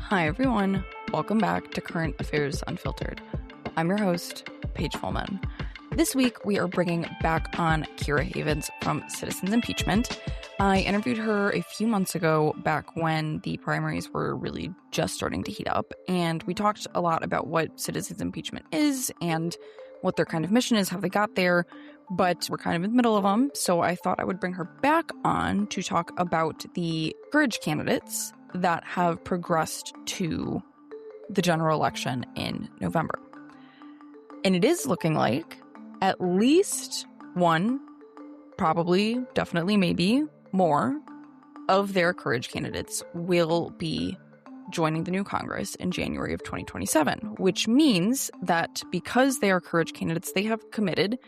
Hi, everyone. Welcome back to Current Affairs Unfiltered. I'm your host, Paige Fullman. This week, we are bringing back on Keira Havens from Citizens Impeachment. I interviewed her a few months ago, back when the primaries were really just starting to heat up, and we talked a lot about what Citizens Impeachment is and what their kind of mission is, how they got there, but we're kind of in the middle of them, so I thought I would bring her back on to talk about the courage candidates that have progressed to the general election in November. And it is looking like at least one, probably, definitely, maybe more of their courage candidates will be joining the new Congress in January of 2027, which means that because they are courage candidates, they have committed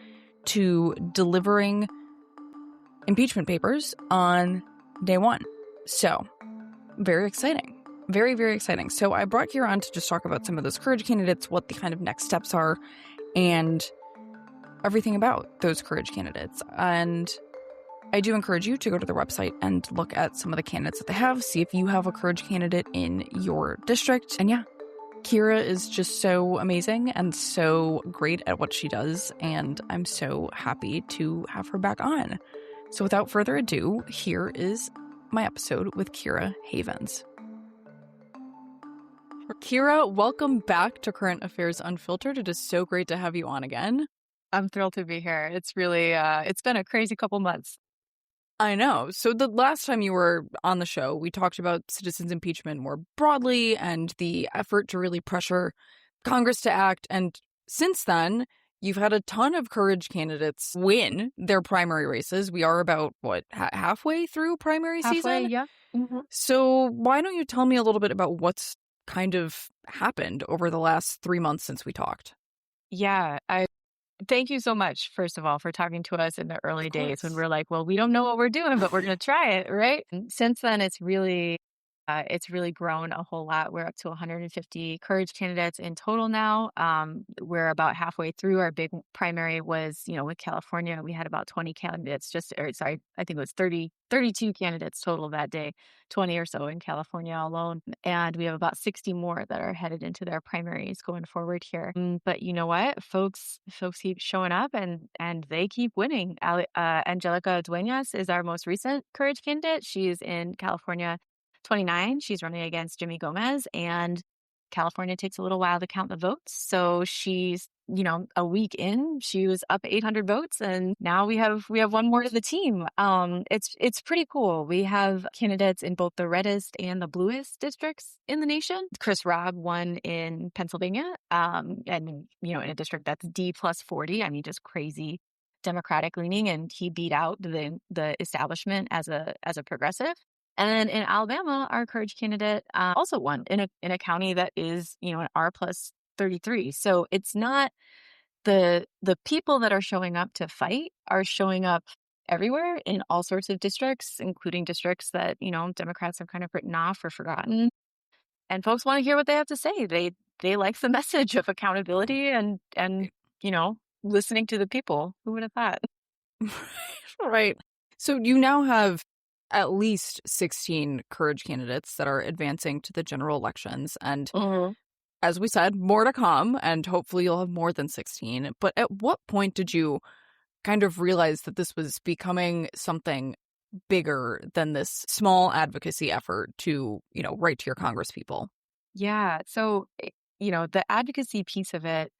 to delivering impeachment papers on day one. So, very exciting. Very, very exciting. So I brought Keira on to just talk about some of those courage candidates, what the kind of next steps are, and everything about those courage candidates. And I do encourage you to go to their website and look at some of the candidates that they have, see if you have a courage candidate in your district. And yeah, Keira is just so amazing and so great at what she does, and I'm so happy to have her back on. So without further ado, here is my episode with Keira Havens. Keira, welcome back to Current Affairs Unfiltered. It is so great to have you on again. I'm thrilled to be here. It's really, it's been a crazy couple months. I know. So the last time you were on the show, we talked about citizens impeachment more broadly and the effort to really pressure Congress to act. And since then, you've had a ton of courage candidates win their primary races. We are about, halfway through primary season? Yeah. Mm-hmm. So why don't you tell me a little bit about what's kind of happened over the last 3 months since we talked? Yeah. Thank you so much, first of all, for talking to us in the early days when we're like, well, we don't know what we're doing, but we're going to try it, right? And since then, it's really grown a whole lot. We're up to 150 courage candidates in total now. We're about halfway through. Our big primary was, with California, we had about 20 candidates I think it was 32 candidates total that day, 20 or so in California alone. And we have about 60 more that are headed into their primaries going forward here. But you know what? Folks keep showing up and they keep winning. Angelica Duenas is our most recent courage candidate. She's in California 29. She's running against Jimmy Gomez, and California takes a little while to count the votes. So she's, a week in, she was up 800 votes, and now we have one more to the team. It's pretty cool. We have candidates in both the reddest and the bluest districts in the nation. Chris Robb won in Pennsylvania, and in a district that's D plus 40. I mean, just crazy Democratic leaning, and he beat out the establishment as a progressive. And then in Alabama, our courage candidate also won in a county that is, an R plus 33. So it's not the people that are showing up to fight are showing up everywhere in all sorts of districts, including districts that, Democrats have kind of written off or forgotten. And folks want to hear what they have to say. They like the message of accountability and listening to the people. Who would have thought? Right. So you now have at least 16 courage candidates that are advancing to the general elections. And as we said, more to come, and hopefully you'll have more than 16. But at what point did you kind of realize that this was becoming something bigger than this small advocacy effort to, write to your Congress people? Yeah. So, the advocacy piece of it,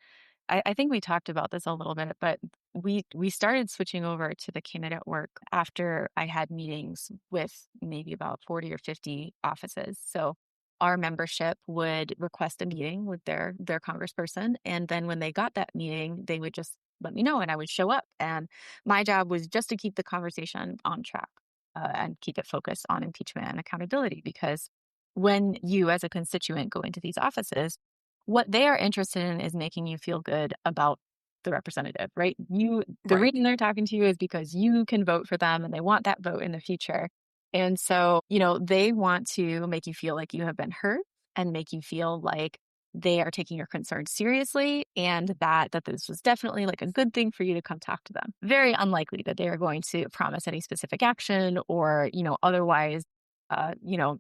I think we talked about this a little bit, but we started switching over to the candidate work after I had meetings with maybe about 40 or 50 offices. So our membership would request a meeting with their congressperson. And then when they got that meeting, they would just let me know and I would show up. And my job was just to keep the conversation on track and keep it focused on impeachment and accountability. Because when you as a constituent go into these offices, what they are interested in is making you feel good about the representative, right? The reason they're talking to you is because you can vote for them and they want that vote in the future. And so, they want to make you feel like you have been heard and make you feel like they are taking your concerns seriously and that this was definitely like a good thing for you to come talk to them. Very unlikely that they are going to promise any specific action or, otherwise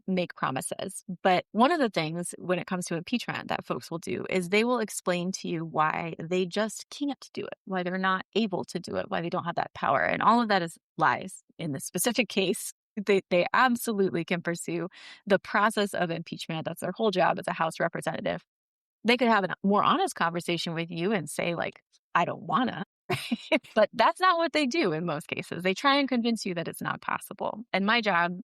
make promises. But one of the things when it comes to impeachment that folks will do is they will explain to you why they just can't do it, why they're not able to do it, why they don't have that power. And all of that is lies. In this specific case, they absolutely can pursue the process of impeachment. That's their whole job as a House representative. They could have a more honest conversation with you and say, like, I don't wanna. But that's not what they do in most cases. They try and convince you that it's not possible. And my job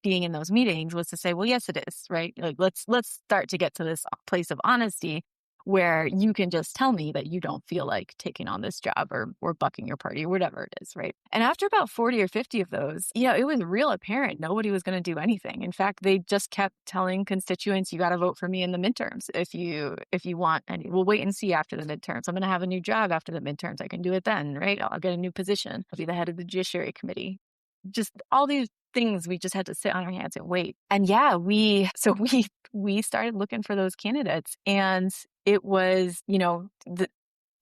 being in those meetings was to say, well, yes, it is, right? Like, let's start to get to this place of honesty where you can just tell me that you don't feel like taking on this job or bucking your party or whatever it is, right? And after about 40 or 50 of those, it was real apparent nobody was going to do anything. In fact, they just kept telling constituents, you got to vote for me in the midterms if you want. And we'll wait and see after the midterms. I'm going to have a new job after the midterms. I can do it then, right? I'll get a new position. I'll be the head of the Judiciary Committee. Just all these things, we just had to sit on our hands and wait. And yeah, we started looking for those candidates, and it was, the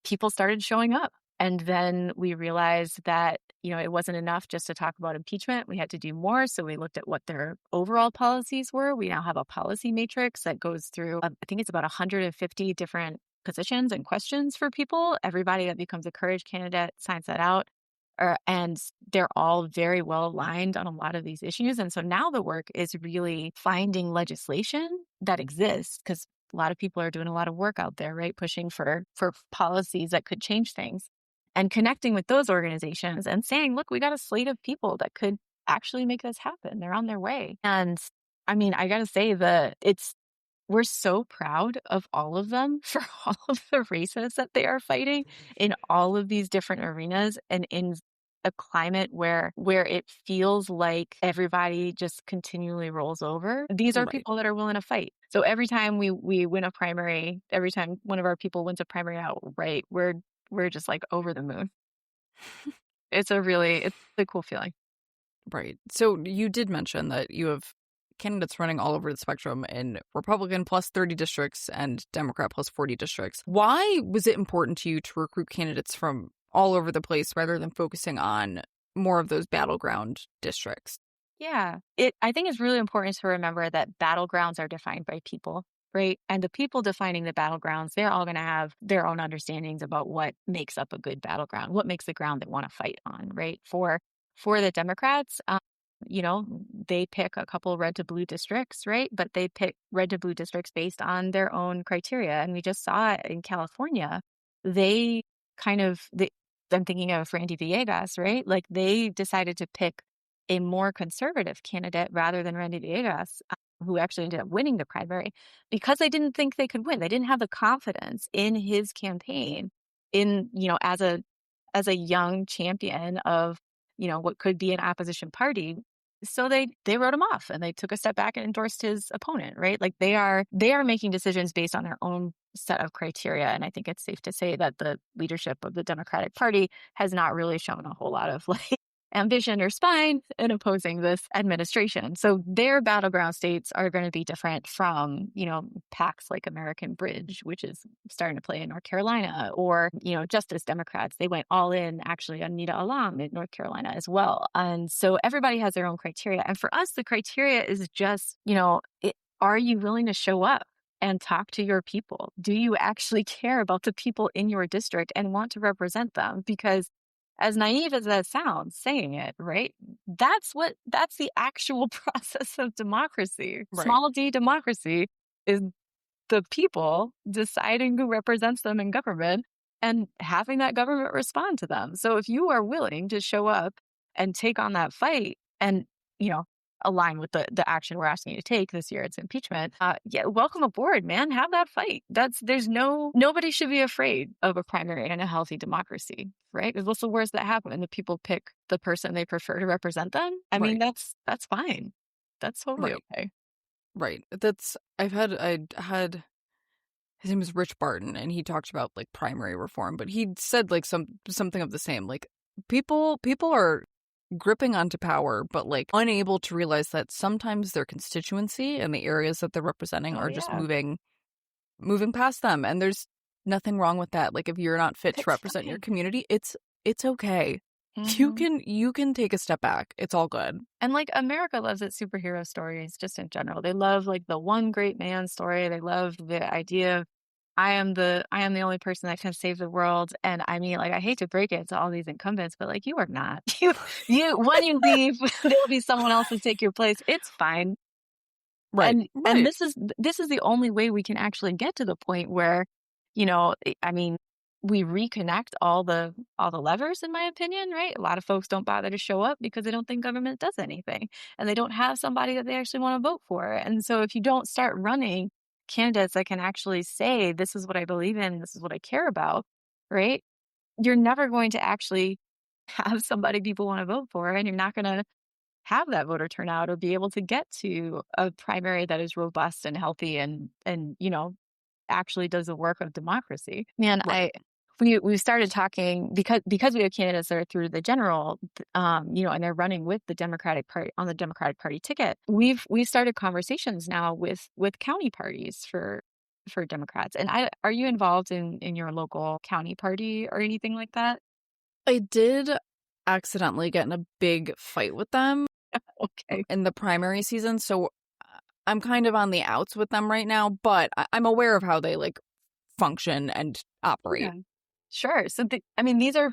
people started showing up. And then we realized that, it wasn't enough just to talk about impeachment. We had to do more. So we looked at what their overall policies were. We now have a policy matrix that goes through, I think it's about 150 different positions and questions for people. Everybody that becomes a Courage candidate signs that out. And they're all very well aligned on a lot of these issues. And so now the work is really finding legislation that exists, because a lot of people are doing a lot of work out there, right? Pushing for policies that could change things, and connecting with those organizations and saying, look, we got a slate of people that could actually make this happen. They're on their way. And I mean, I got to say we're so proud of all of them for all of the races that they are fighting in all of these different arenas, and in a climate where it feels like everybody just continually rolls over. These are people that are willing to fight. So every time we win a primary, every time one of our people wins a primary outright, we're just like over the moon. It's a really cool feeling. Right. So you did mention that you have candidates running all over the spectrum in Republican plus 30 districts and Democrat plus 40 districts. Why was it important to you to recruit candidates from all over the place rather than focusing on more of those battleground districts? Yeah, I think it's really important to remember that battlegrounds are defined by people, right? And the people defining the battlegrounds, they're all going to have their own understandings about what makes up a good battleground, what makes the ground they want to fight on, right? For the Democrats, they pick a couple red to blue districts, right? But they pick red to blue districts based on their own criteria. And we just saw it in California. I'm thinking of Randy Villegas, right? Like, they decided to pick a more conservative candidate rather than Randy Villegas, who actually ended up winning the primary, because they didn't think they could win. They didn't have the confidence in his campaign, as a young champion of what could be an opposition party. So they wrote him off, and they took a step back and endorsed his opponent, right? Like, they are making decisions based on their own set of criteria. And I think it's safe to say that the leadership of the Democratic Party has not really shown a whole lot of ambition or spine in opposing this administration. So their battleground states are going to be different from, PACs like American Bridge, which is starting to play in North Carolina, or, Justice Democrats. They went all in actually on Nita Alam in North Carolina as well. And so everybody has their own criteria. And for us, the criteria is just, are you willing to show up and talk to your people? Do you actually care about the people in your district and want to represent them? Because as naive as that sounds, saying it, right? That's the actual process of democracy. Right. Small d democracy is the people deciding who represents them in government and having that government respond to them. So if you are willing to show up and take on that fight and, align with the action we're asking you to take this year, it's impeachment. Welcome aboard, man. Have that fight. Nobody should be afraid of a primary in a healthy democracy, right? Because what's the worst that happen? The people pick the person they prefer to represent them. I mean, that's fine. That's totally okay. Right. I had his name was Rich Barton, and he talked about primary reform, but he said something of the same. People are gripping onto power, but unable to realize that sometimes their constituency and the areas that they're representing are just moving past them. And there's nothing wrong with that. If you're not fit to represent your community, it's okay. You can take a step back. It's all good. And like America loves its superhero stories just in general. They love like the one great man story. They love the idea of I am the only person that can save the world. And I mean, like I hate to break it to all these incumbents, but like you are not. You when you leave, there'll be someone else to take your place. It's fine. Right. And this is the only way we can actually get to the point where, I mean, we reconnect all the levers, in my opinion, right? A lot of folks don't bother to show up because they don't think government does anything, and they don't have somebody that they actually want to vote for. And so if you don't start running candidates that can actually say, this is what I believe in, this is what I care about, right? You're never going to actually have somebody people want to vote for, and you're not going to have that voter turnout or be able to get to a primary that is robust and healthy and actually does the work of democracy. Man, Right. we started talking because we have candidates that are through the general, and they're running with the Democratic Party on the Democratic Party ticket. We've started conversations now with county parties for Democrats. And are you involved in your local county party or anything like that? I did accidentally get in a big fight with them Okay. in the primary season, so I'm kind of on the outs with them right now, but I'm aware of how they like function and operate. Yeah. Sure. So, these are,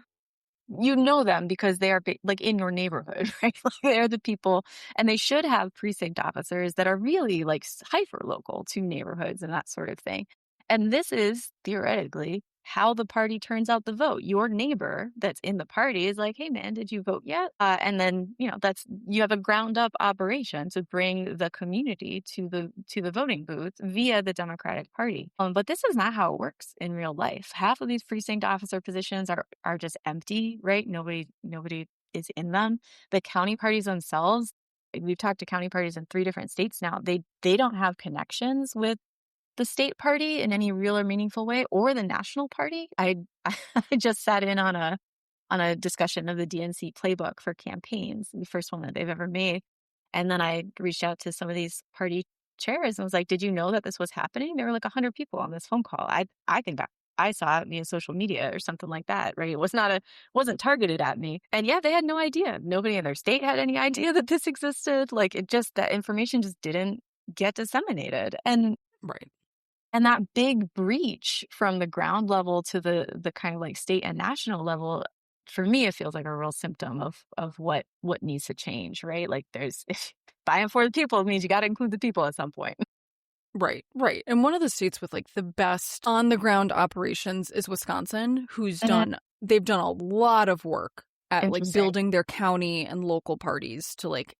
them because they are like in your neighborhood, right? Like they're the people, and they should have precinct officers that are really like hyper local to neighborhoods and that sort of thing. And this is theoretically how the party turns out the vote. Your neighbor that's in the party is like, hey man, did you vote yet? And then, you have a ground up operation to bring the community to the voting booth via the Democratic Party. But this is not how it works in real life. Half of these precinct officer positions are just empty, right? Nobody is in them. The county parties themselves, we've talked to county parties in 3 different states now. They don't have connections with the state party in any real or meaningful way, or the national party. I just sat in on a discussion of the DNC playbook for campaigns, the first one that they've ever made. And then I reached out to some of these party chairs and was like, did you know that this was happening? There were like 100 people on this phone call. I think I saw it via social media or something like that, right? It wasn't targeted at me. And yeah, they had no idea. Nobody in their state had any idea that this existed. Like that information just didn't get disseminated. And Right. And that big breach from the ground level to the kind of like state and national level, for me, it feels like a real symptom of what needs to change, right? Like there's by and for the people, it means you got to include the people at some point. Right. And one of the states with like the best on the ground operations is Wisconsin, they've done a lot of work at like building their county and local parties to like,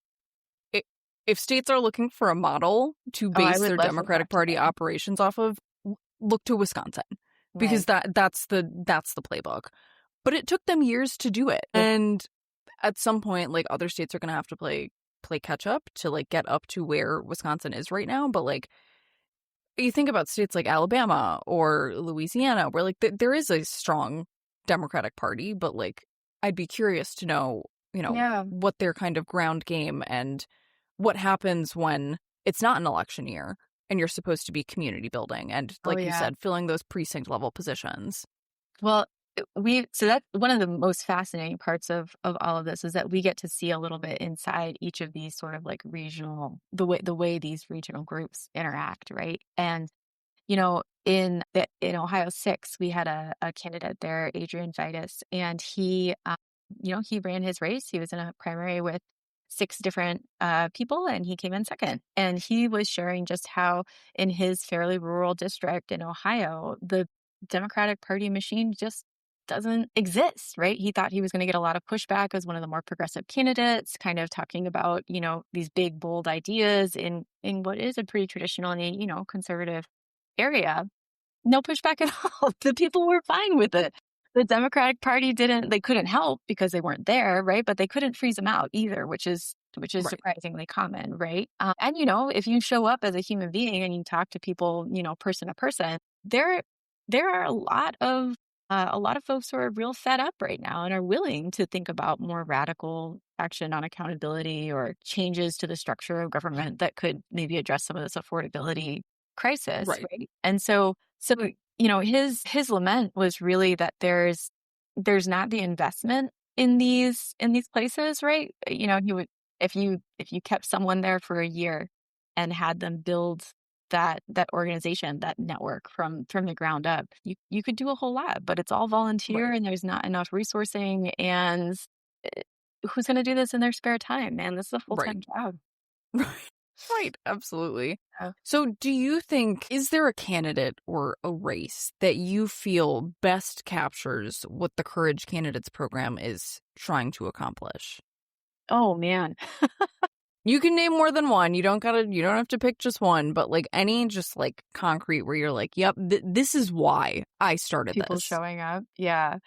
if states are looking for a model to base their Democratic Party operations off of, look to Wisconsin, because that's the playbook. But it took them years to do it, and at some point, like other states are going to have to play catch up to like get up to where Wisconsin is right now. But like you think about states like Alabama or Louisiana, where like there is a strong Democratic Party, but like I'd be curious to know, what their kind of ground game and what happens when it's not an election year and you're supposed to be community building and, like you said, filling those precinct level positions. Well, so that's one of the most fascinating parts of all of this, is that we get to see a little bit inside each of these sort of like regional, the way these regional groups interact, right? And in Ohio 6, we had a candidate there, Adrian Vitus, and he ran his race. He was in a primary with 6 different people, and he came in second. And he was sharing just how in his fairly rural district in Ohio, the Democratic Party machine just doesn't exist, right? He thought he was going to get a lot of pushback as one of the more progressive candidates, kind of talking about, these big, bold ideas in what is a pretty traditional and, conservative area. No pushback at all. The people were fine with it. The Democratic Party they couldn't help because they weren't there, right? But they couldn't freeze them out either, which is surprisingly common, right? And if you show up as a human being and you talk to people, person to person, there are a lot of folks who are real fed up right now and are willing to think about more radical action on accountability or changes to the structure of government that could maybe address some of this affordability crisis, right? And so his lament was really that there's not the investment in these places, right? He would if you kept someone there for a year and had them build that organization, that network from the ground up, you could do a whole lot, but it's all volunteer Right. and there's not enough resourcing. And uh, who's going to do this in their spare time, man? This is a Right. full-time job. Right. Right. Absolutely. Yeah. So, do you think, is there a candidate or a race that you feel best captures what the Courage Candidates program is trying to accomplish? Oh man. You can name more than one. You don't have to pick just one, but like any just like concrete where you're like, yep, this is why I started People this. showing up. Yeah.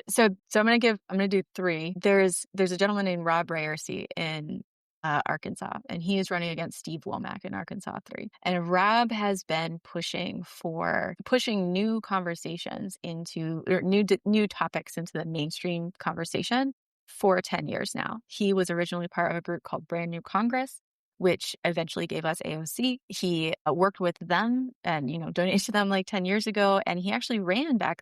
So I'm gonna do three. There's a gentleman named Rob Rayersey in Arkansas, and he is running against Steve Womack in Arkansas 3. And Rob has been pushing new conversations into, or new topics into the mainstream conversation for 10 years now. He was originally part of a group called Brand New Congress, which eventually gave us AOC. He worked with them and, donated to them like 10 years ago. And he actually ran back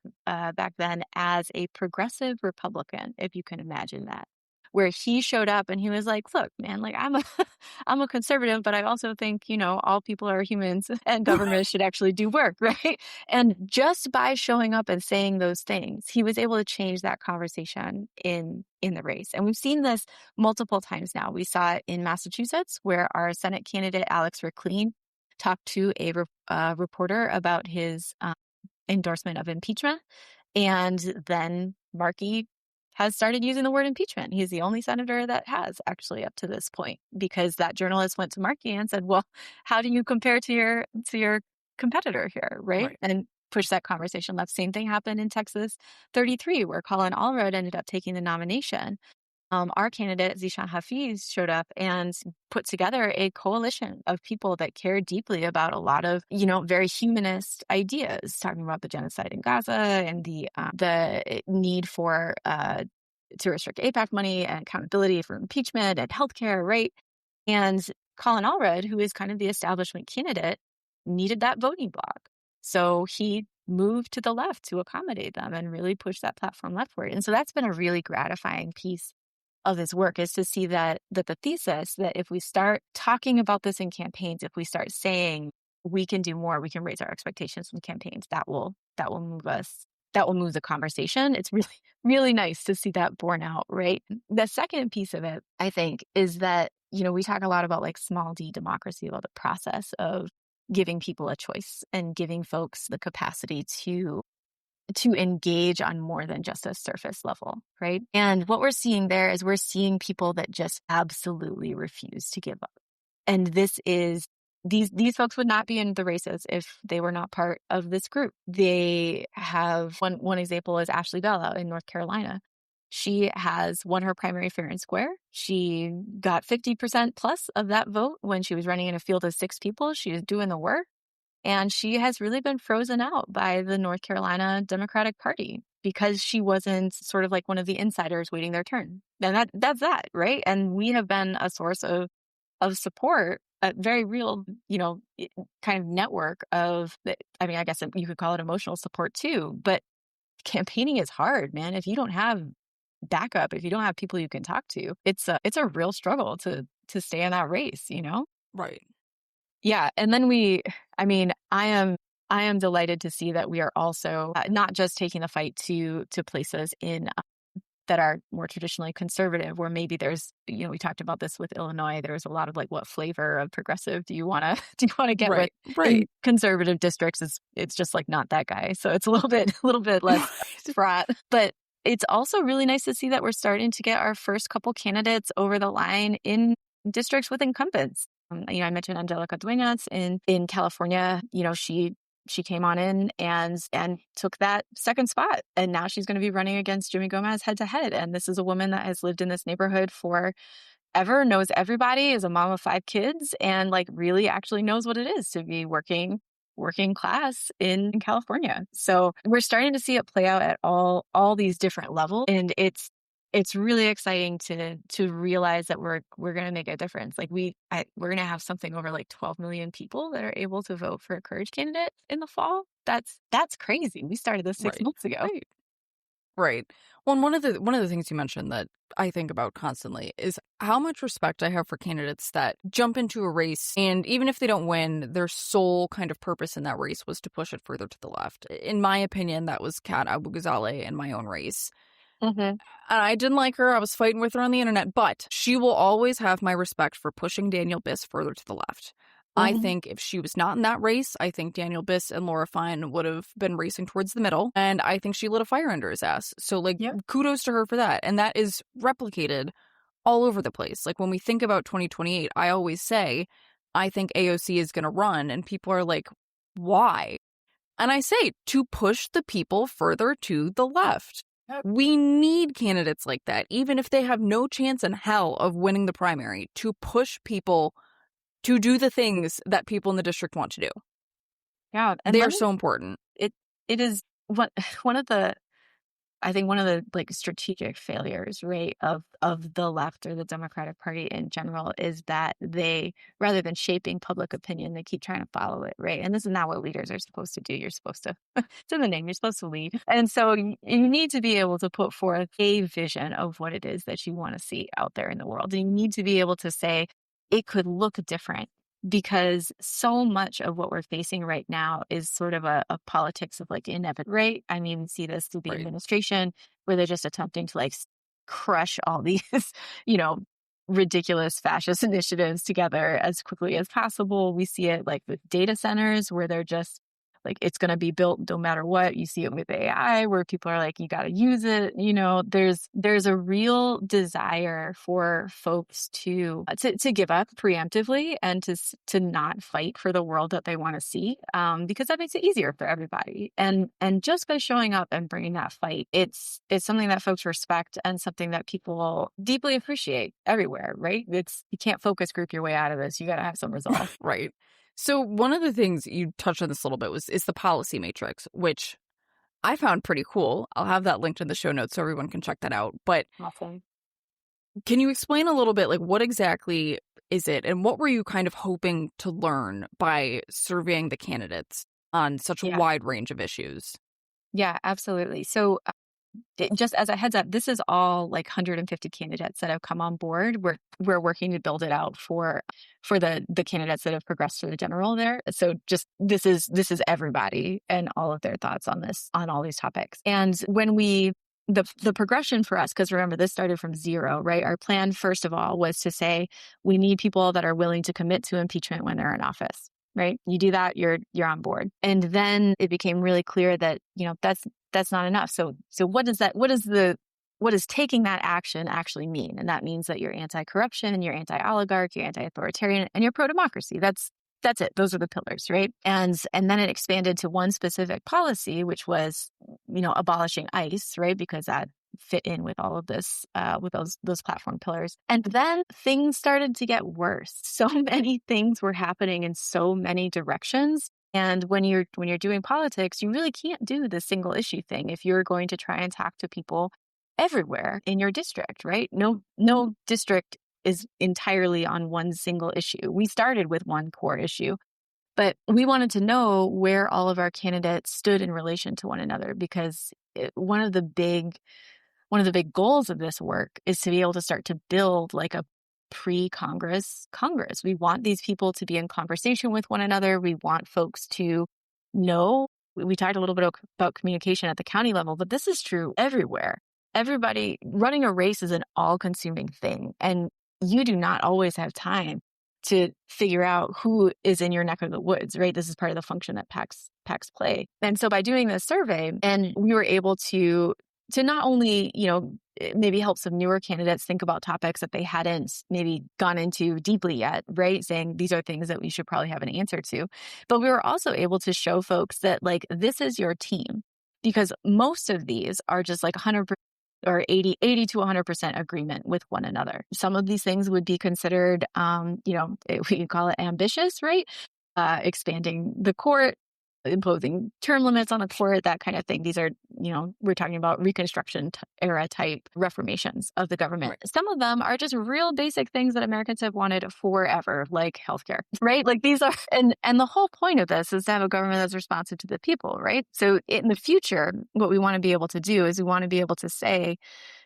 then as a progressive Republican, if you can imagine that, where he showed up and he was like, look, man, like I'm a conservative, but I also think, all people are humans and government should actually do work, right? And just by showing up and saying those things, he was able to change that conversation in the race. And we've seen this multiple times now. We saw it in Massachusetts, where our Senate candidate, Alex Racklin, talked to a reporter about his endorsement of impeachment. And then Markey has started using the word impeachment. He's the only senator that has actually up to this point, because that journalist went to Markey and said, well, how do you compare to your competitor here, right? Right. And push that conversation left. Same thing happened in Texas 33, where Colin Allred ended up taking the nomination. Our candidate, Zishan Hafiz, showed up and put together a coalition of people that care deeply about a lot of, very humanist ideas, talking about the genocide in Gaza and the need for to restrict APAC money and accountability for impeachment and healthcare, right? And Colin Allred, who is kind of the establishment candidate, needed that voting bloc. So he moved to the left to accommodate them and really push that platform leftward. And so that's been a really gratifying piece of his work, is to see that the thesis that if we start talking about this in campaigns, if we start saying we can do more, we can raise our expectations from campaigns, that will move us. That will move the conversation. It's really, really nice to see that borne out, right? The second piece of it, I think, is that, we talk a lot about like small d democracy, about the process of giving people a choice and giving folks the capacity to engage on more than just a surface level, right? And what we're seeing there is we're seeing people that just absolutely refuse to give up. And these folks would not be in the races if they were not part of this group. They have one example is Ashley Bell out in North Carolina. She has won her primary fair and square. She got 50% plus of that vote when she was running in a field of 6 people. She was doing the work. And she has really been frozen out by the North Carolina Democratic Party because she wasn't sort of like one of the insiders waiting their turn. And that's that, right? And we have been a source of support, a very real, kind of network of, I mean, I guess you could call it emotional support too, but campaigning is hard, man. If you don't have backup, if you don't have people you can talk to, it's a real struggle to stay in that race, Right. Yeah. And then I am delighted to see that we are also not just taking the fight to places in that are more traditionally conservative, where maybe there's, we talked about this with Illinois. There's a lot of like, what flavor of progressive do you want to get with? Right. Right. In conservative districts? It's just like not that guy. So it's a little bit less fraught, but it's also really nice to see that we're starting to get our first couple candidates over the line in districts with incumbents. I mentioned Angelica Duenas in California. She came on in and took that second spot. And now she's going to be running against Jimmy Gomez head to head. And this is a woman that has lived in this neighborhood forever, knows everybody, is a mom of 5 kids, and like really actually knows what it is to be working class in California. So we're starting to see it play out at all these different levels. And it's really exciting to realize that we're going to make a difference. Like we're going to have something over like 12 million people that are able to vote for a Courage candidate in the fall. That's crazy. We started this 6 Right. months ago. Right. Right. Well, and one of the things you mentioned that I think about constantly is how much respect I have for candidates that jump into a race, and even if they don't win, their sole kind of purpose in that race was to push it further to the left. In my opinion, that was Kat Abu-Ghazaleh in my own race. Mm-hmm. And I didn't like her. I was fighting with her on the internet, but she will always have my respect for pushing Daniel Biss further to the left. I Mm-hmm. think if she was not in that race, I think Daniel Biss and Laura Fine would have been racing towards the middle. And I think she lit a fire under his ass. So, like, Yep. kudos to her for that. And that is replicated all over the place. Like, when we think about 2028, I always say, I think AOC is going to run. And people are like, why? And I say, to push the people further to the left. Yep. We need candidates like that, even if they have no chance in hell of winning the primary, to push people to do the things that people in the district want to do. Yeah. And They are so important. it is one of the I think one of the like strategic failures, right, of the left or the Democratic Party in general is that they, rather than shaping public opinion, they keep trying to follow it, right? And this is not what leaders are supposed to do. You're supposed to, it's in the name, you're supposed to lead. And so you need to be able to put forth a vision of what it is that you want to see out there in the world. And you need to be able to say, it could look different. Because so much of what we're facing right now is sort of a politics of like inevitability, right? I mean, we see this through the Right. administration where they're just attempting to like crush all these, you know, ridiculous fascist initiatives together as quickly as possible. We see it like with data centers where they're just like, it's going to be built no matter what. You see it with AI where people are like, you got to use it. You know, there's a real desire for folks to give up preemptively and to not fight for the world that they want to see, because that makes it easier for everybody. And just by showing up and bringing that fight, it's something that folks respect and something that people deeply appreciate everywhere, right? You can't focus group your way out of this. You got to have some resolve. Right. So one of the things you touched on this a little bit is the policy matrix, which I found pretty cool. I'll have that linked in the show notes so everyone can check that out. But Awesome. can you explain a little bit, like, what exactly is it, and what were you kind of hoping to learn by surveying the candidates on such a wide range of issues? Yeah, absolutely. So just as a heads up, this is all like 150 candidates that have come on board. We're working to build it out for the candidates that have progressed through the general there. So just this is everybody and all of their thoughts on all these topics. And when the progression for us, because remember, this started from zero, right? Our plan, first of all, was to say we need people that are willing to commit to impeachment when they're in office, right? You do that, you're on board. And then it became really clear that, you know, that's not enough. So what does taking that action actually mean? And that means that you're anti-corruption, you're anti-oligarch, you're anti-authoritarian, and you're pro-democracy. That's it. Those are the pillars, right? And then it expanded to one specific policy, which was, you know, abolishing ICE, right? Because that fit in with all of this, with those platform pillars. And then things started to get worse. So many things were happening in so many directions. And when you're doing politics, you really can't do the single issue thing if you're going to try and talk to people everywhere in your district, right? No district is entirely on one single issue. We started with one core issue, but we wanted to know where all of our candidates stood in relation to one another, because one of the big goals of this work is to be able to start to build like a pre-Congress Congress. We want these people to be in conversation with one another. We want folks to know. We talked a little bit about communication at the county level, but this is true everywhere. Everybody running a race is an all-consuming thing, and you do not always have time to figure out who is in your neck of the woods, right? This is part of the function that PACs play. And so by doing this survey, and we were able to not only, you know, maybe help some newer candidates think about topics that they hadn't maybe gone into deeply yet, right? Saying these are things that we should probably have an answer to. But we were also able to show folks that like, this is your team, because most of these are just like 100% or 80 to 100% agreement with one another. Some of these things would be considered, you know, we can call it ambitious, right? Expanding the court, imposing term limits on the court, that kind of thing. These are, we're talking about Reconstruction era type reformations of the government. Right. Some of them are just real basic things that Americans have wanted forever, like healthcare, right? Like these are, and the whole point of this is to have a government that's responsive to the people, right? So in the future, what we want to be able to do is we want to be able to say,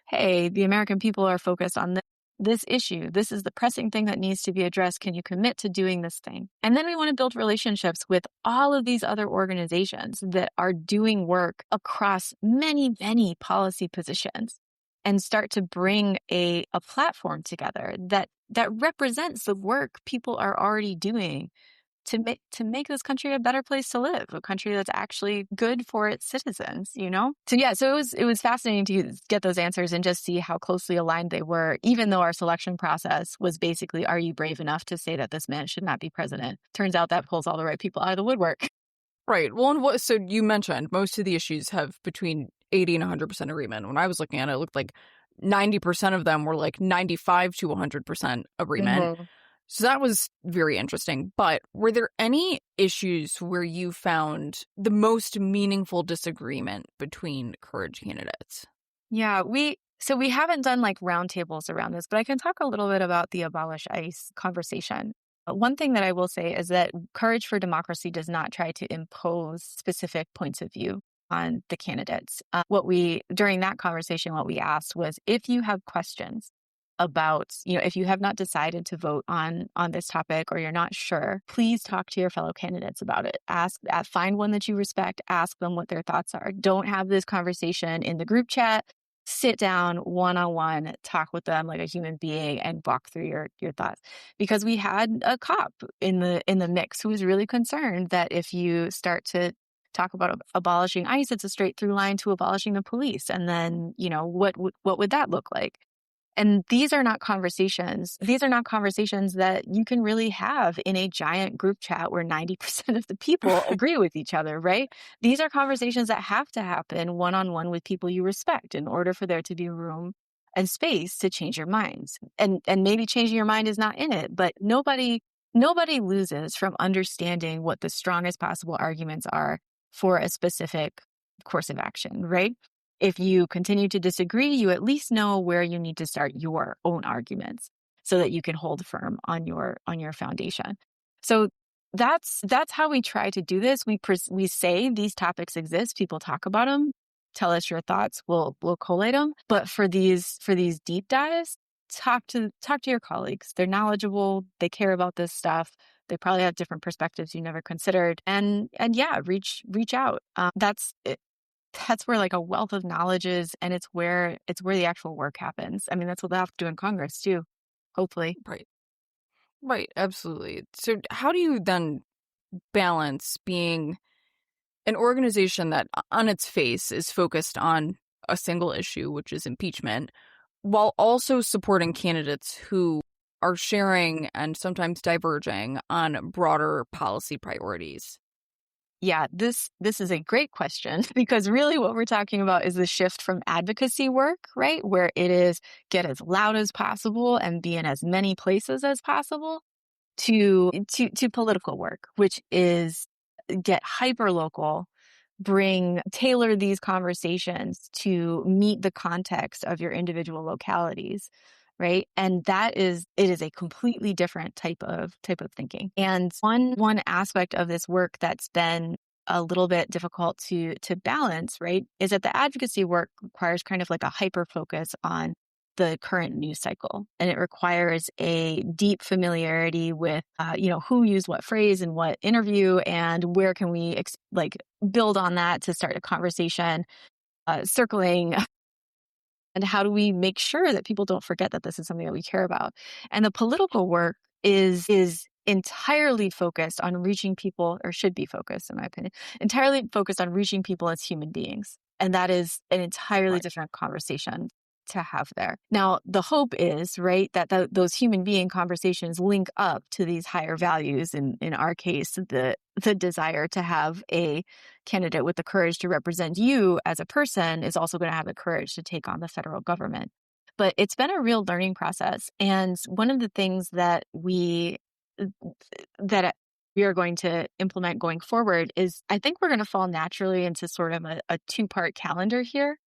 hey, the American people are focused on this issue. This is the pressing thing that needs to be addressed. Can you commit to doing this thing? And then we want to build relationships with all of these other organizations that are doing work across many, many policy positions and start to bring a platform together that represents the work people are already doing to make this country a better place to live, a country that's actually good for its citizens, So yeah, so it was fascinating to get those answers and just see how closely aligned they were, even though our selection process was basically, are you brave enough to say that this man should not be president? Turns out that pulls all the right people out of the woodwork. Right. Well, and so you mentioned most of the issues have between 80 and 100% agreement. When I was looking at it, it looked like 90% of them were like 95 to 100% agreement. Mm-hmm. So that was very interesting. But were there any issues where you found the most meaningful disagreement between courage candidates? Yeah, we haven't done like roundtables around this, but I can talk a little bit about the abolish ICE conversation. One thing that I will say is that Courage for Democracy does not try to impose specific points of view on the candidates. During that conversation, what we asked was, if you have questions about, if you have not decided to vote on this topic or you're not sure, please talk to your fellow candidates about it. Find one that you respect, ask them what their thoughts are. Don't have this conversation in the group chat. Sit down one-on-one, talk with them like a human being and walk through your thoughts. Because we had a cop in the mix who was really concerned that if you start to talk about abolishing ICE, it's a straight through line to abolishing the police. And then, what would that look like? And these are not conversations that you can really have in a giant group chat where 90% of the people agree with each other, right? These are conversations that have to happen one-on-one with people you respect in order for there to be room and space to change your minds. And maybe changing your mind is not in it, but nobody loses from understanding what the strongest possible arguments are for a specific course of action, right? If you continue to disagree, you at least know where you need to start your own arguments so that you can hold firm on your foundation. So that's how we try to do this. We say these topics exist, people talk about them, tell us your thoughts, we'll collate them. But for these deep dives, talk to your colleagues. They're knowledgeable, they care about this stuff. They probably have different perspectives you never considered. And yeah, reach out. That's where like a wealth of knowledge is, and it's where the actual work happens. I mean, that's what they'll have to do in Congress too, hopefully. Right, absolutely. So how do you then balance being an organization that on its face is focused on a single issue, which is impeachment, while also supporting candidates who are sharing and sometimes diverging on broader policy priorities? Yeah, this is a great question because really what we're talking about is the shift from advocacy work, right? Where it is get as loud as possible and be in as many places as possible to political work, which is get hyper local, tailor these conversations to meet the context of your individual localities. Right. And it is a completely different type of thinking. And one aspect of this work that's been a little bit difficult to balance, right, is that the advocacy work requires kind of like a hyper focus on the current news cycle. And it requires a deep familiarity with, who used what phrase in what interview and where can we build on that to start a conversation, circling. And how do we make sure that people don't forget that this is something that we care about? And the political work is entirely focused on reaching people, or should be focused, in my opinion, entirely focused on reaching people as human beings. And that is an entirely different conversation to have there. Now, the hope is, right, that those human being conversations link up to these higher values. In our case, the desire to have a candidate with the courage to represent you as a person is also going to have the courage to take on the federal government. But it's been a real learning process. And one of the things that we are going to implement going forward is I think we're going to fall naturally into sort of a two-part calendar here,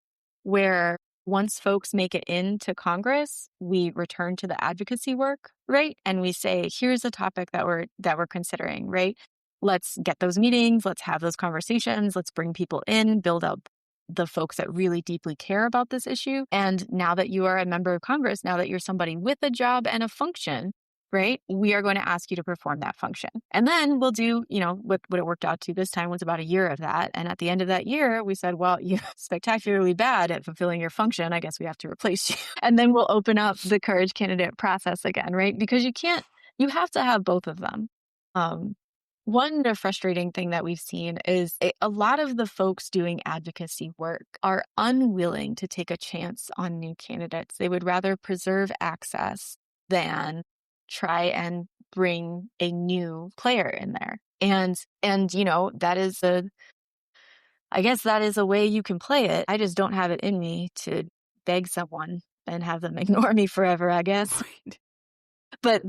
where once folks make it into Congress, we return to the advocacy work, right? And we say, here's a topic that we're considering, right? Let's get those meetings, let's have those conversations, let's bring people in, build up the folks that really deeply care about this issue. And now that you are a member of Congress, now that you're somebody with a job and a function, right, we are going to ask you to perform that function. And then we'll do, what it worked out to this time was about a year of that. And at the end of that year, we said, well, you're spectacularly bad at fulfilling your function. I guess we have to replace you. And then we'll open up the courage candidate process again, right? Because you have to have both of them. One frustrating thing that we've seen is a lot of the folks doing advocacy work are unwilling to take a chance on new candidates. They would rather preserve access than try and bring a new player in there. And I guess that is a way you can play it. I just don't have it in me to beg someone and have them ignore me forever, I guess. But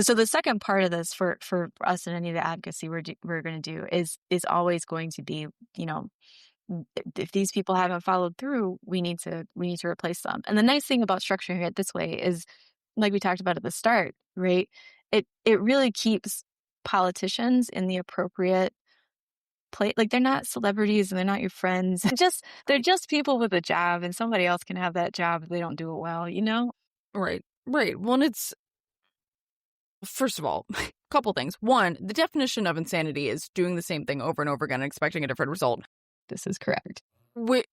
so the second part of this for us and any of the advocacy we're going to do is always going to be, if these people haven't followed through, we need to replace them. And the nice thing about structuring it this way is, like we talked about at the start, right? It really keeps politicians in the appropriate place. Like, they're not celebrities and they're not your friends. They're just people with a job, and somebody else can have that job if they don't do it well, Right. Well, and it's, first of all, a couple things. One, the definition of insanity is doing the same thing over and over again and expecting a different result. This is correct. And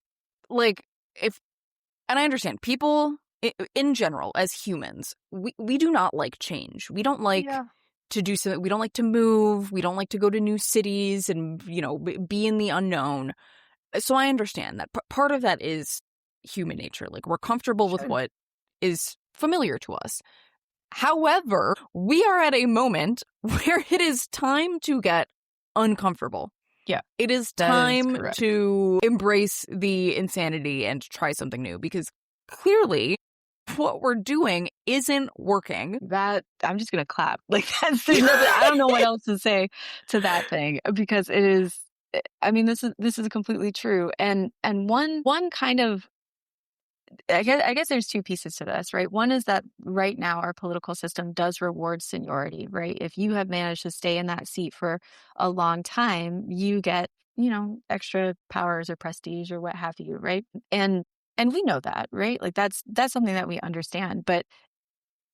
I understand people in general as humans, we do not like change. We don't like to do something. We don't like to move. We don't like to go to new cities and, be in the unknown. So I understand that part of that is human nature. Like, we're comfortable with what is familiar to us. However, we are at a moment where it is time to get uncomfortable. Yeah. It is time to embrace the insanity and try something new, because clearly what we're doing isn't working. That I'm just going to clap. Like, I don't know what else to say to that thing, because it is, this is completely true. And one kind of, I guess there's two pieces to this, right? One is that right now our political system does reward seniority, right? If you have managed to stay in that seat for a long time, you get, extra powers or prestige or what have you, right? And we know that, right? Like, that's something that we understand. But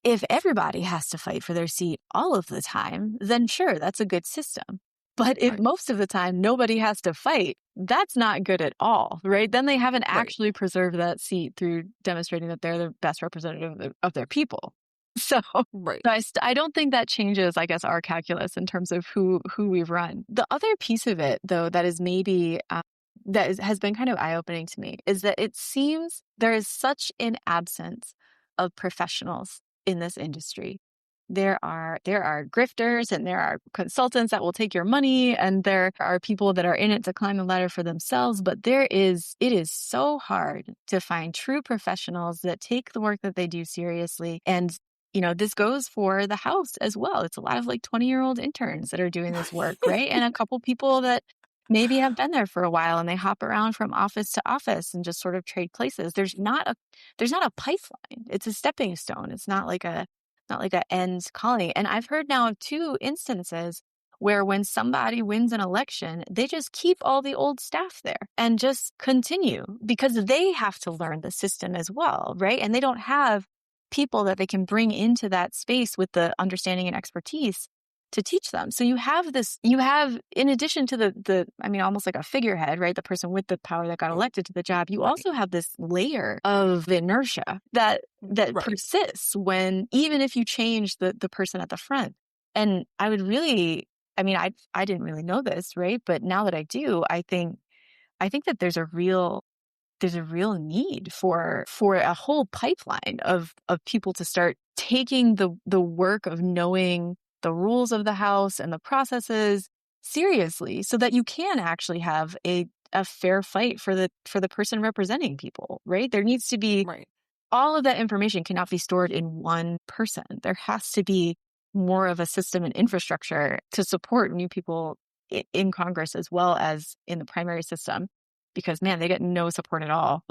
if everybody has to fight for their seat all of the time, then sure, that's a good system. But if most of the time nobody has to fight, that's not good at all, right? Then they haven't actually preserved that seat through demonstrating that they're the best representative of their people. So, I don't think that changes, I guess, our calculus in terms of who we've run. The other piece of it, though, that is maybe has been kind of eye-opening to me is that it seems there is such an absence of professionals in this industry. There are grifters and there are consultants that will take your money, and there are people that are in it to climb the ladder for themselves. But it is so hard to find true professionals that take the work that they do seriously. And, this goes for the House as well. It's a lot of 20-year-old interns that are doing this work, right? And a couple people that maybe have been there for a while and they hop around from office to office and just sort of trade places. There's not a pipeline. It's a stepping stone. It's not like a end calling. And I've heard now of two instances where when somebody wins an election, they just keep all the old staff there and just continue because they have to learn the system as well, right? And they don't have people that they can bring into that space with the understanding and expertise to teach them. So you have, in addition to the almost like a figurehead, right? The person with the power that got elected to the job, you also have this layer of inertia that persists even if you change the person at the front. And I would really, I didn't really know this, right? But now that I do, I think that there's a real need for a whole pipeline of people to start taking the work of knowing the rules of the House and the processes seriously, so that you can actually have a fair fight for the person representing people, right? There needs to be all of that information cannot be stored in one person. There has to be more of a system and infrastructure to support new people in Congress as well as in the primary system. Because, man, they get no support at all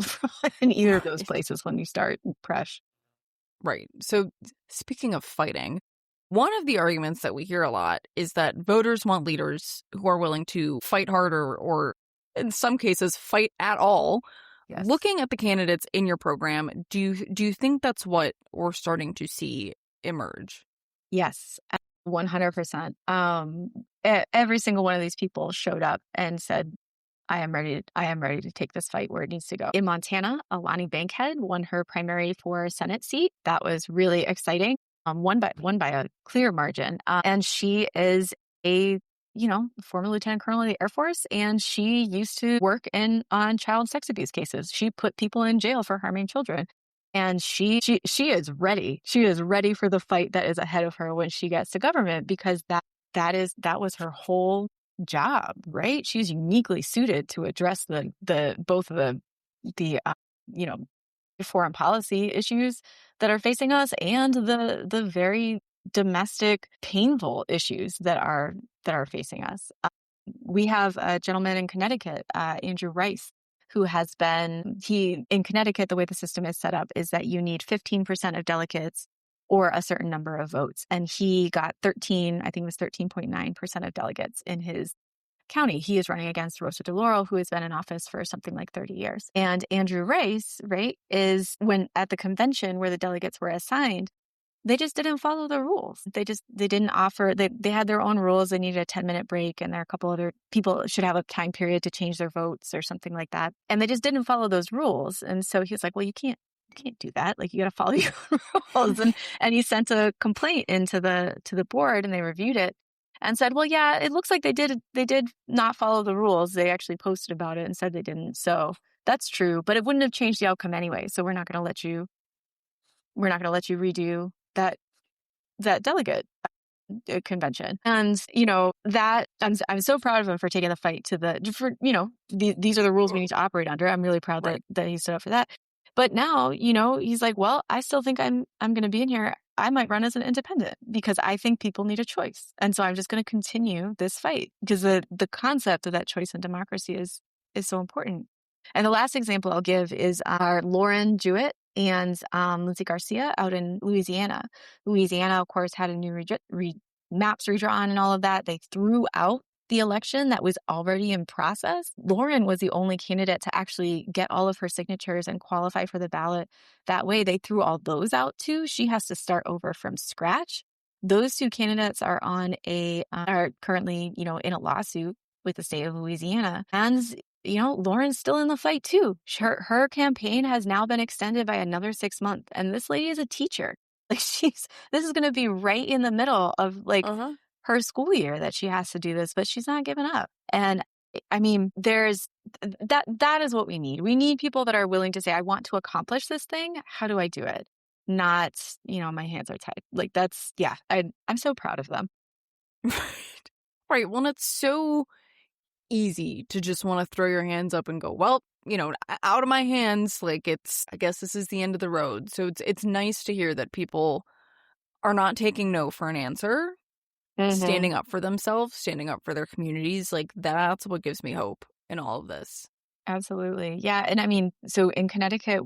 in either of those places when you start fresh. Right. So speaking of fighting, one of the arguments that we hear a lot is that voters want leaders who are willing to fight harder or, in some cases, fight at all. Yes. Looking at the candidates in your program, do you think that's what we're starting to see emerge? Yes, 100%. Every single one of these people showed up and said, I am ready to take this fight where it needs to go. In Montana, Alani Bankhead won her primary for Senate seat. That was really exciting. Won by a clear margin. And she is a former lieutenant colonel of the Air Force, and she used to work on child sex abuse cases. She put people in jail for harming children. And she is ready. She is ready for the fight that is ahead of her when she gets to government, because that was her whole job, right? She's uniquely suited to address both of the foreign policy issues that are facing us and the very domestic, painful issues that are facing us. We have a gentleman in Connecticut, Andrew Rice, who has been, in Connecticut, the way the system is set up is that you need 15% of delegates or a certain number of votes. And he got 13.9% of delegates in his county. He is running against Rosa DeLauro, who has been in office for something like 30 years. And Andrew Rice, right, is when at the convention where the delegates were assigned, they just didn't follow the rules. They didn't offer, they had their own rules. They needed a 10-minute break, and there are a couple other people should have a time period to change their votes or something like that. And they just didn't follow those rules. And so he was like, well, you can't do that. Like, you got to follow your rules. And he sent a complaint into the board, and they reviewed it and said, well, yeah, it looks like they did not follow the rules. They actually posted about it and said they didn't. So that's true, but it wouldn't have changed the outcome anyway. So we're not going to let you redo that delegate convention. And, that I'm so proud of him for taking the fight these are the rules we need to operate under. I'm really proud that he stood up for that. But now, he's like, well, I still think I'm going to be in here. I might run as an independent because I think people need a choice. And so I'm just going to continue this fight because the concept of that choice in democracy is so important. And the last example I'll give is our Lauren Jewett and Lindsay Garcia out in Louisiana. Louisiana, of course, had a new maps redrawn and all of that. They threw out the election that was already in process. Lauren was the only candidate to actually get all of her signatures and qualify for the ballot. That way, they threw all those out too. She has to start over from scratch. Those two candidates are are currently, in a lawsuit with the state of Louisiana. And Lauren's still in the fight too. Her campaign has now been extended by another 6 months. And this lady is a teacher. Like, this is going to be right in the middle of her school year that she has to do this, but she's not giving up. And I mean, there's that is what we need. We need people that are willing to say, I want to accomplish this thing. How do I do it? Not, my hands are tied. Like, I'm so proud of them. Right. Well, it's so easy to just want to throw your hands up and go, well, out of my hands. Like, I guess this is the end of the road. So it's nice to hear that people are not taking no for an answer. Mm-hmm. Standing up for themselves, standing up for their communities. Like, that's what gives me hope in all of this. Absolutely. Yeah. And I mean, so in Connecticut,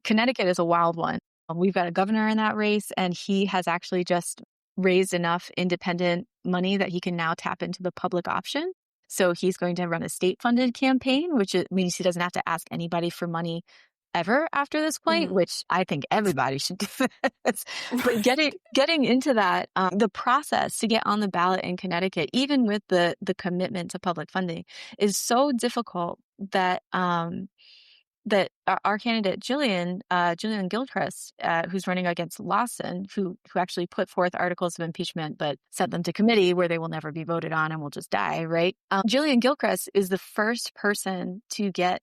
Connecticut is a wild one. We've got a governor in that race, and he has actually just raised enough independent money that he can now tap into the public option. So he's going to run a state-funded campaign, which means he doesn't have to ask anybody for money ever after this point, mm-hmm. which I think everybody should do this. But getting into that, the process to get on the ballot in Connecticut, even with the commitment to public funding, is so difficult that that our candidate Jillian Gilchrist, who's running against Lawson, who actually put forth articles of impeachment but sent them to committee where they will never be voted on and will just die, right? Jillian Gilchrist is the first person to get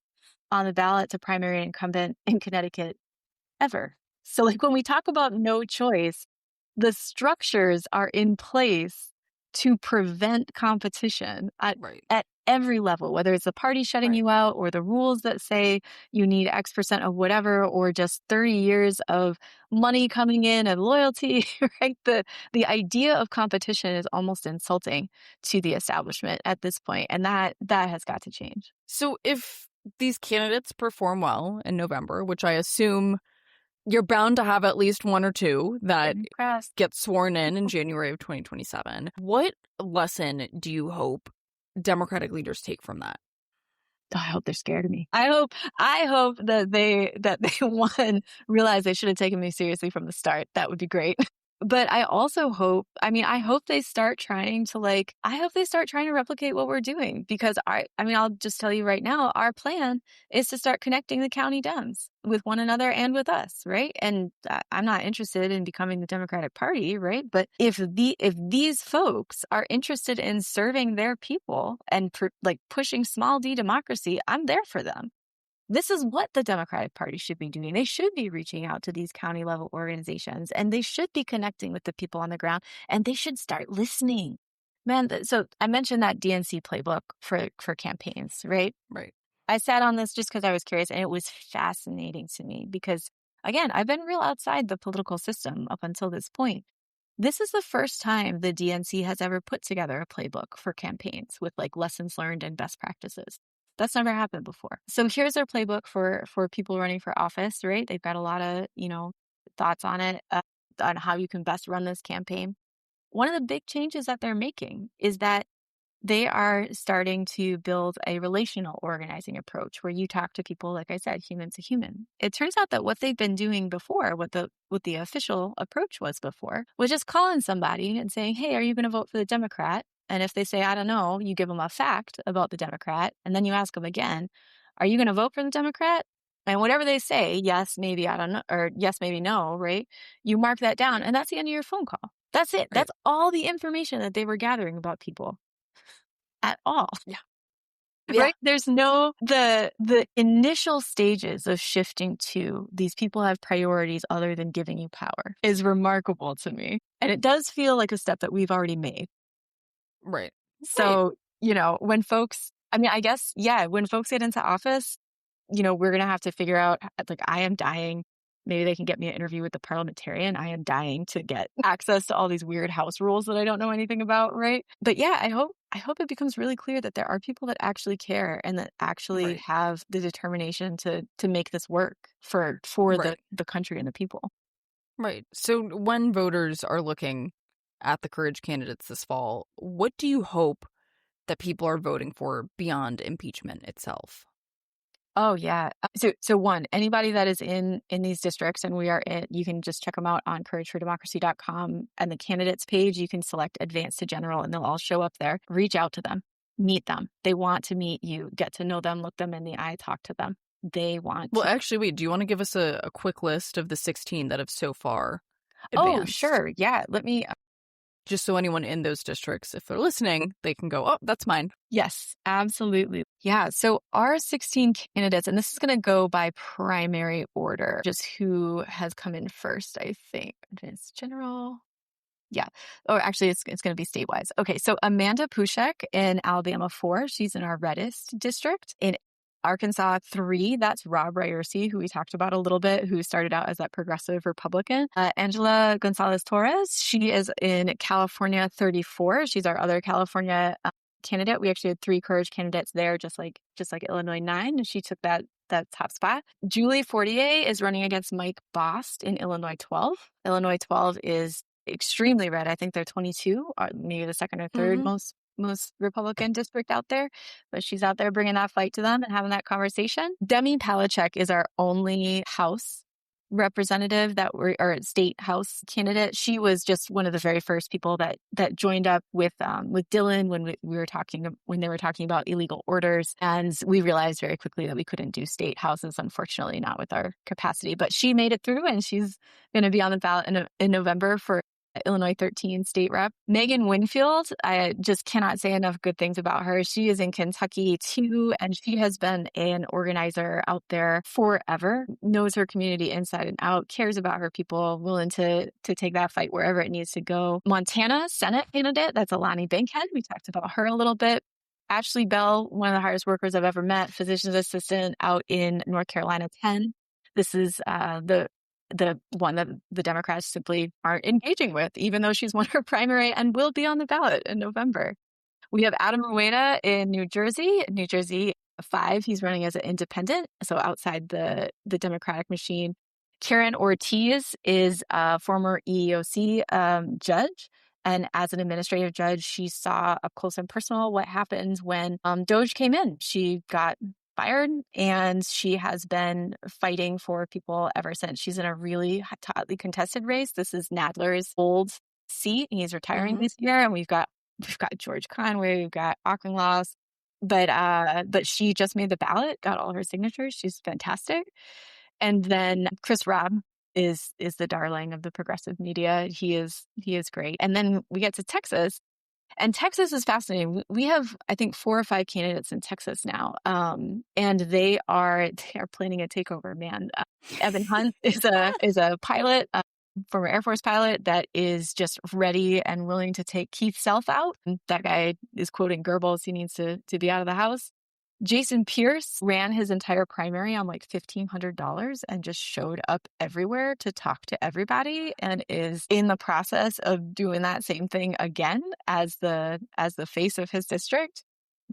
on the ballot to primary incumbent in Connecticut ever. So, like, when we talk about no choice, the structures are in place to prevent competition at every level, whether it's the party shutting Right. you out or the rules that say you need X% of whatever, or just 30 years of money coming in and loyalty, right? The idea of competition is almost insulting to the establishment at this point, and that has got to change. So if these candidates perform well in November, which I assume you're bound to have at least one or two that get sworn in January of 2027, what lesson do you hope Democratic leaders take from that? I hope they're scared of me. I hope that they one, realize they should have taken me seriously from the start. That would be great. But I also hope, I hope they start trying to replicate what we're doing, because I'll just tell you right now, our plan is to start connecting the county Dems with one another and with us, right? And I'm not interested in becoming the Democratic Party, right? But if these folks are interested in serving their people and pushing small d democracy, I'm there for them. This is what the Democratic Party should be doing. They should be reaching out to these county level organizations, and they should be connecting with the people on the ground, and they should start listening. Man, so I mentioned that DNC playbook for campaigns, right? Right. I sat on this just because I was curious, and it was fascinating to me because, again, I've been real outside the political system up until this point. This is the first time the DNC has ever put together a playbook for campaigns with lessons learned and best practices. That's never happened before. So here's their playbook for people running for office, right? They've got a lot of, thoughts on it, on how you can best run this campaign. One of the big changes that they're making is that they are starting to build a relational organizing approach where you talk to people, like I said, human to human. It turns out that what they've been doing before, what the official approach was before, was just calling somebody and saying, hey, are you going to vote for the Democrat? And if they say, I don't know, you give them a fact about the Democrat, and then you ask them again, are you going to vote for the Democrat? And whatever they say, yes, maybe, I don't know, or yes, maybe no, right? You mark that down, and that's the end of your phone call. That's it. Right. That's all the information that they were gathering about people at all. Yeah. Right? There's the initial stages of shifting to these people have priorities other than giving you power is remarkable to me. And it does feel like a step that we've already made. Right. So, when folks, when folks get into office, we're going to have to figure out, I am dying. Maybe they can get me an interview with the parliamentarian. I am dying to get access to all these weird house rules that I don't know anything about, right? But yeah, I hope it becomes really clear that there are people that actually care and that actually have the determination to make this work for the country and the people. Right. So when voters are looking at the Courage candidates this fall, what do you hope that people are voting for beyond impeachment itself? Oh, yeah. So one, anybody that is in these districts, and you can just check them out on couragefordemocracy.com, and the candidates page, you can select advanced to general, and they'll all show up there. Reach out to them, meet them. They want to meet you, get to know them, look them in the eye, talk to them. They want Well, actually, wait, do you want to give us a quick list of the 16 that have so far advanced? Oh, sure. Yeah. Let me... Just so anyone in those districts, if they're listening, they can go, oh, that's mine. Yes, absolutely. Yeah. So our 16 candidates, and this is going to go by primary order, just who has come in first, I think. Advanced General. Yeah. Or actually, it's going to be statewide. Okay. So Amanda Pushek in Alabama 4, she's in our reddest district. In Arkansas 3, that's Rob Riercy, who we talked about a little bit, who started out as that progressive Republican. Angela Gonzalez-Torres, she is in California 34. She's our other California candidate. We actually had 3 Courage candidates there, just like Illinois 9, and she took that top spot. Julie Fortier is running against Mike Bost in Illinois 12. Illinois 12 is extremely red. I think they're 22, or maybe the second or third most Republican district out there, but she's out there bringing that fight to them and having that conversation. Demi Palachek is our only House representative or state House candidate. She was just one of the very first people that joined up with Dylan when they were talking about illegal orders, and we realized very quickly that we couldn't do state houses, unfortunately, not with our capacity. But she made it through, and she's going to be on the ballot in November for Illinois 13 state rep. Megan Winfield, I just cannot say enough good things about her. She is in Kentucky too, and she has been an organizer out there forever, knows her community inside and out, cares about her people, willing to take that fight wherever it needs to go. Montana Senate candidate, that's Alani Bankhead. We talked about her a little bit. Ashley Bell, one of the hardest workers I've ever met, physician's assistant out in North Carolina 10. This is the one that the Democrats simply aren't engaging with, even though she's won her primary and will be on the ballot in November. We have Adam Rueda in New Jersey 5. He's running as an independent, so outside the Democratic machine. Karen Ortiz is a former EEOC judge. And as an administrative judge, she saw up close and personal what happens when DOJ came in. She got fired, and she has been fighting for people ever since. She's in a really hotly contested race. This is Nadler's old seat. He's retiring this year, and we've got George Conway, we've got Auchincloss, but she just made the ballot, got all her signatures. She's fantastic. And then Chris Robb is the darling of the progressive media. He is great. And then we get to Texas. And Texas is fascinating. We have, I think, 4 or 5 candidates in Texas now, and they are planning a takeover. Man, Evan Hunt is a pilot, former Air Force pilot, that is just ready and willing to take Keith Self out. That guy is quoting Goebbels. He needs to be out of the house. Jason Pierce ran his entire primary on like $1,500 and just showed up everywhere to talk to everybody, and is in the process of doing that same thing again as the face of his district.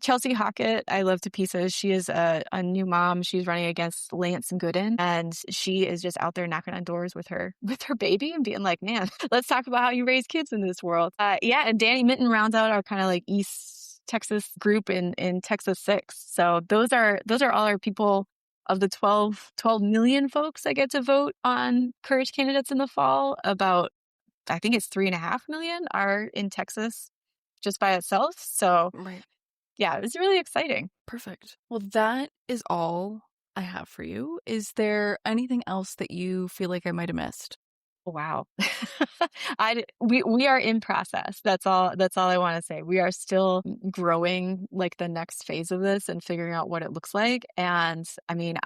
Chelsea Hockett, I love to pieces. She is a new mom. She's running against Lance Gooden, and she is just out there knocking on doors with her baby and being like, man, let's talk about how you raise kids in this world. And Danny Minton rounds out our kind of like East Texas group in Texas 6. So those are all our people. Of the 12 million folks that get to vote on Courage candidates in the fall, about, I think it's 3.5 million are in Texas just by itself. So right. Yeah, it was really exciting. Perfect. Well, that is all I have for you. Is there anything else that you feel like I might have missed? Wow. We are in process. That's all I want to say. We are still growing like the next phase of this and figuring out what it looks like. And I mean,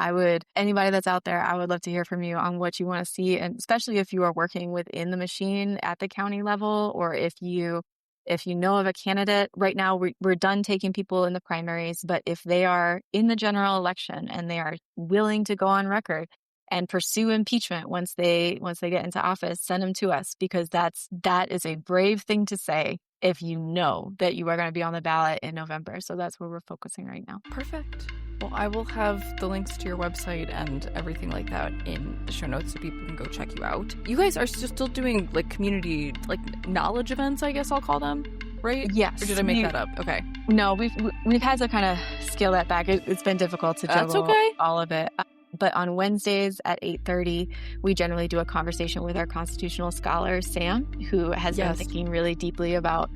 anybody that's out there, I would love to hear from you on what you want to see. And especially if you are working within the machine at the county level, or if you know of a candidate. Right now, we're done taking people in the primaries, but if they are in the general election and they are willing to go on record and pursue impeachment once they get into office, send them to us, because that is a brave thing to say if you know that you are going to be on the ballot in November. So that's where we're focusing right now. Perfect. Well, I will have the links to your website and everything like that in the show notes so people can go check you out. You guys are still doing like community, like knowledge events, I guess I'll call them, right? Yes. Or did I make that up? Okay. No, we've had to kind of scale that back. It's been difficult to juggle all of it. But on Wednesdays at 8:30, we generally do a conversation with our constitutional scholar, Sam, who has been thinking really deeply about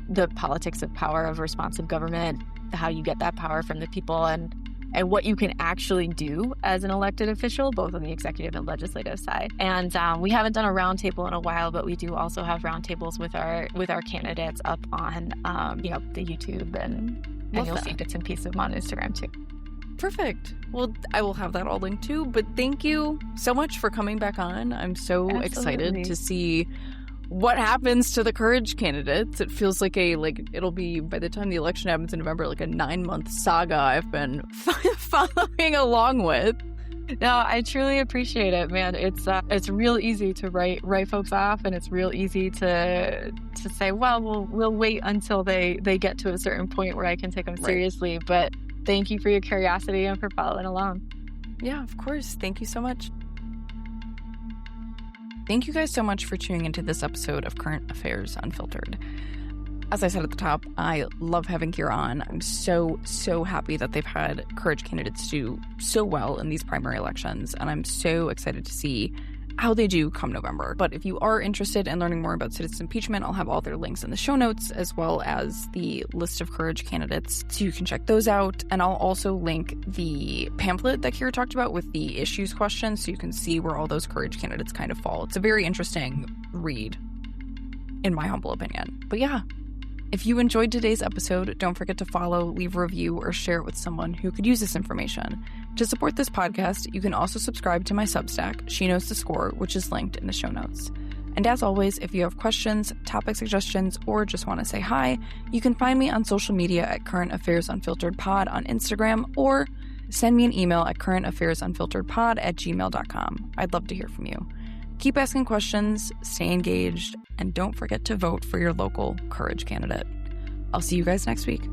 the politics of power, of responsive government, how you get that power from the people, and what you can actually do as an elected official, both on the executive and legislative side. And we haven't done a roundtable in a while, but we do also have roundtables with our candidates up on the YouTube, and you'll see bits and pieces of them on Instagram too. Perfect. Well, I will have that all linked too. But thank you so much for coming back on. I'm so excited to see what happens to the Courage candidates. It feels like it'll be, by the time the election happens in November, like a 9-month saga I've been following along with. No, I truly appreciate it, man. It's real easy to write folks off, and it's real easy to say, well, we'll wait until they get to a certain point where I can take them seriously. But thank you for your curiosity and for following along. Yeah, of course. Thank you so much. Thank you guys so much for tuning into this episode of Current Affairs Unfiltered. As I said at the top, I love having Keira on. I'm so happy that they've had Courage candidates do so well in these primary elections, and I'm so excited to see how they do come November. But if you are interested in learning more about Citizens Impeachment, I'll have all their links in the show notes, as well as the list of Courage candidates, so you can check those out. And I'll also link the pamphlet that Keira talked about with the issues questions, so you can see where all those Courage candidates kind of fall. It's a very interesting read, in my humble opinion. But yeah, if you enjoyed today's episode, don't forget to follow, leave a review, or share it with someone who could use this information. To support this podcast, you can also subscribe to my Substack, She Knows the Score, which is linked in the show notes. And as always, if you have questions, topic suggestions, or just want to say hi, you can find me on social media at Current Affairs Unfiltered Pod on Instagram, or send me an email at currentaffairs.unfilteredpod@gmail.com. I'd love to hear from you. Keep asking questions, stay engaged, and don't forget to vote for your local courage candidate. I'll see you guys next week.